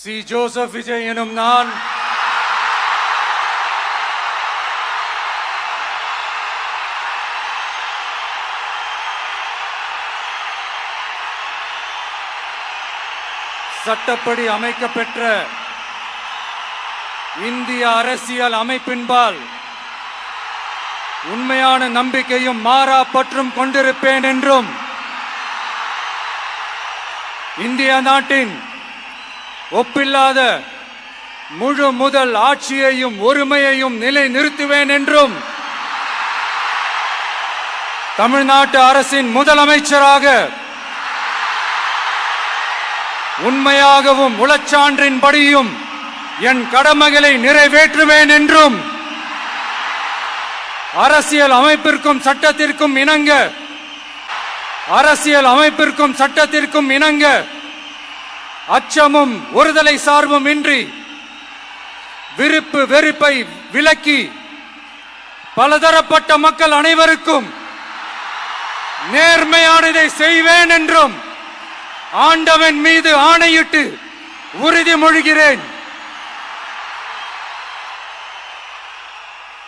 C. Joseph Vijay எனும் நான் சட்டப்படி அமைக்கப்பெற்ற இந்திய அரசியல் அமைப்பின்பால் உண்மையான நம்பிக்கையும் மாறா பற்றும் கொண்டிருப்பேன் என்றும் இந்திய நாட்டின் ஒப்பில்லாத முழு முதல் ஆட்சியையும் ஒருமையையும் நிலை நிறுத்துவேன் என்றும் தமிழ்நாட்டு அரசின் முதலமைச்சராக உண்மையாகவும் உளச்சான்றின்படியும் என் கடமைகளை நிறைவேற்றுவேன் என்றும் அரசியல் அமைப்பிற்கும் சட்டத்திற்கும் இணங்க அச்சமும் ஒருதலை சார்பும் இன்றி விருப்பு வெறுப்பை விலக்கி பலதரப்பட்ட மக்கள் அனைவருக்கும் நேர்மையானதை செய்வேன் என்றும் ஆண்டவன் மீது ஆணையிட்டு உறுதிமொழிகிறேன்.